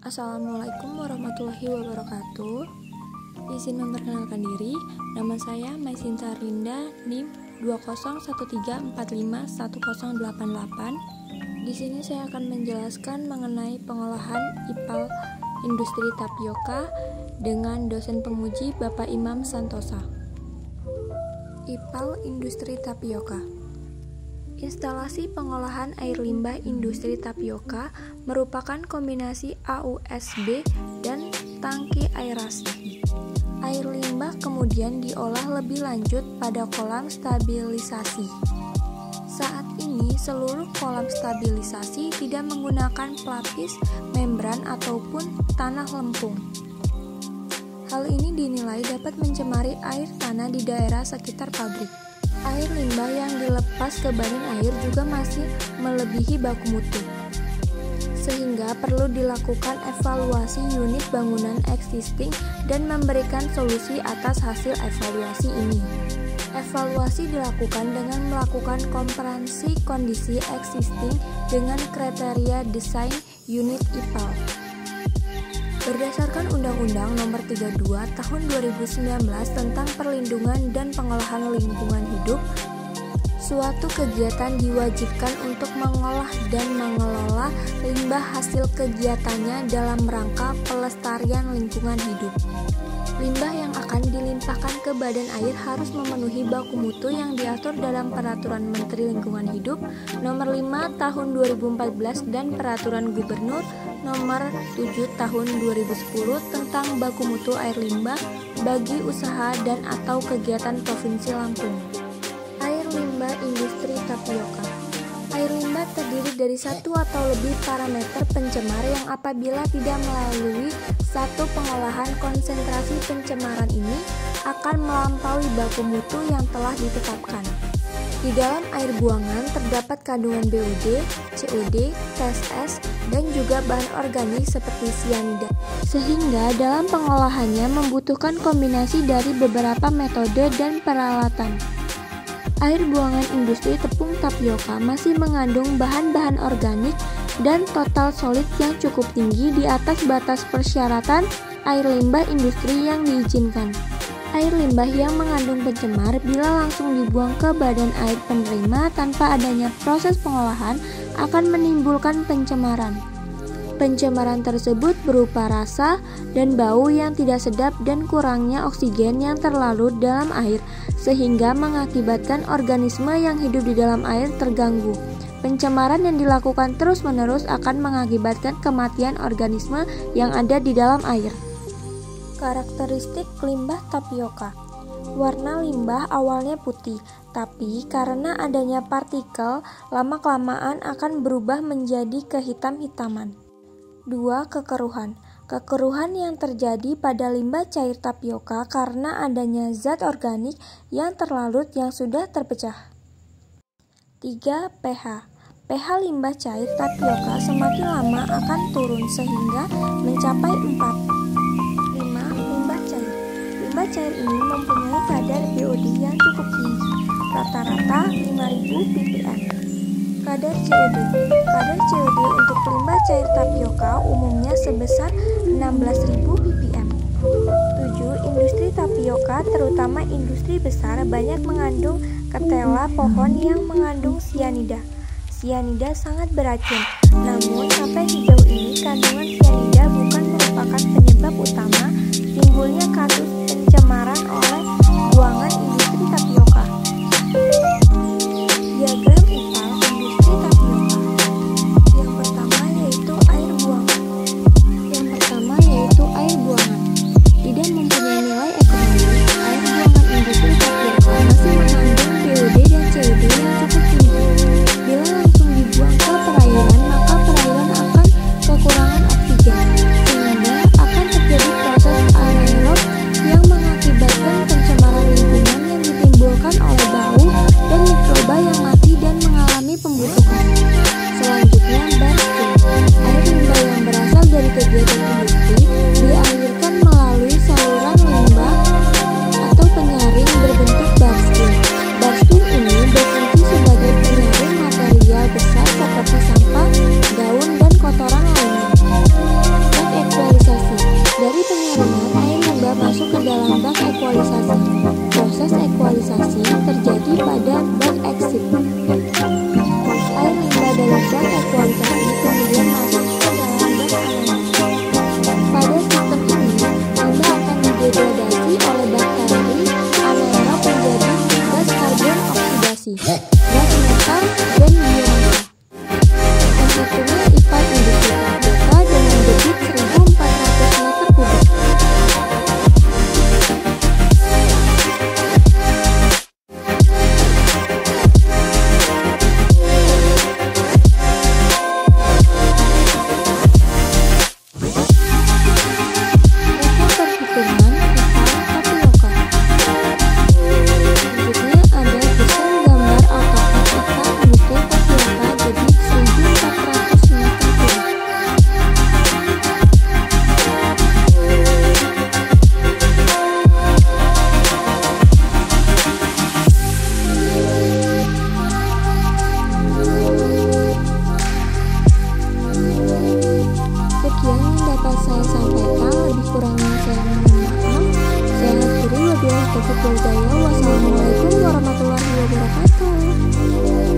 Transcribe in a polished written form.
Assalamualaikum warahmatullahi wabarakatuh. Izin memperkenalkan diri, nama saya Maisinta Rinda, NIM 2013451088. Di sini saya akan menjelaskan mengenai pengolahan ipal industri tapioka dengan dosen penguji Bapak Imam Santosa. Ipal industri tapioka. Instalasi pengolahan air limbah industri tapioka merupakan kombinasi AUSB dan tangki aerasi. Air limbah kemudian diolah lebih lanjut pada kolam stabilisasi. Saat ini seluruh kolam stabilisasi tidak menggunakan pelapis, membran ataupun tanah lempung. Hal ini dinilai dapat mencemari air tanah di daerah sekitar pabrik. Air limbah yang dilepas ke badan air juga masih melebihi baku mutu, sehingga perlu dilakukan evaluasi unit bangunan existing dan memberikan solusi atas hasil evaluasi ini. Evaluasi dilakukan dengan melakukan komparasi kondisi existing dengan kriteria desain unit IPAL. Berdasarkan Undang-Undang Nomor 32 Tahun 2019 tentang Perlindungan dan Pengolahan Lingkungan Hidup, suatu kegiatan diwajibkan untuk mengolah dan mengelola limbah hasil kegiatannya dalam rangka pelestarian lingkungan hidup. Limbah yang akan dilimpahkan ke badan air harus memenuhi baku mutu yang diatur dalam Peraturan Menteri Lingkungan Hidup Nomor 5 Tahun 2014 dan Peraturan Gubernur Nomor 7 Tahun 2010 tentang baku mutu air limbah bagi usaha dan atau kegiatan Provinsi Lampung. Air limbah industri tapioka. Air limbah terdiri dari satu atau lebih parameter pencemar yang apabila tidak melalui satu pengolahan konsentrasi pencemaran ini akan melampaui baku mutu yang telah ditetapkan. Di dalam air buangan terdapat kandungan BOD, COD, TSS, dan juga bahan organik seperti sianida. Sehingga dalam pengolahannya membutuhkan kombinasi dari beberapa metode dan peralatan. Air buangan industri tepung tapioka masih mengandung bahan-bahan organik dan total solid yang cukup tinggi di atas batas persyaratan air limbah industri yang diizinkan. Air limbah yang mengandung pencemar bila langsung dibuang ke badan air penerima tanpa adanya proses pengolahan akan menimbulkan pencemaran. Pencemaran tersebut berupa rasa dan bau yang tidak sedap dan kurangnya oksigen yang terlarut dalam air, sehingga mengakibatkan organisme yang hidup di dalam air terganggu. Pencemaran yang dilakukan terus-menerus akan mengakibatkan kematian organisme yang ada di dalam air. Karakteristik limbah tapioka. Warna limbah awalnya putih, tapi karena adanya partikel, lama-kelamaan akan berubah menjadi kehitam-hitaman. 2. Kekeruhan. Kekeruhan yang terjadi pada limbah cair tapioka karena adanya zat organik yang terlarut yang sudah terpecah. 3. pH. pH limbah cair tapioka semakin lama akan turun sehingga mencapai 4. 5. Limbah cair. Limbah cair ini mempunyai kadar BOD yang cukup tinggi, rata-rata 5.000 ppm. Kadar COD. Kadar COD untuk limbah cair tapioka umumnya sebesar 16.000 ppm. 7. Industri tapioka, terutama industri besar, banyak mengandung ketela pohon yang mengandung sianida. Sianida sangat beracun, namun sampai sejauh ini kandungan sianida bukan merupakan penyebab utama timbulnya kasus pencemaran oleh buangan industri tapioka. Diagram IPAL industri tapioka. Yang pertama yaitu air buangan. Tidak mempunyai nilai ekonomi, air buangan industri tapioka masih mengandung BOD dan COD yang cukup tinggi. Bila langsung dibuang ke perairan, maka perairan akan kekurangan oksigen Wassalamualaikum warahmatullahi wabarakatuh.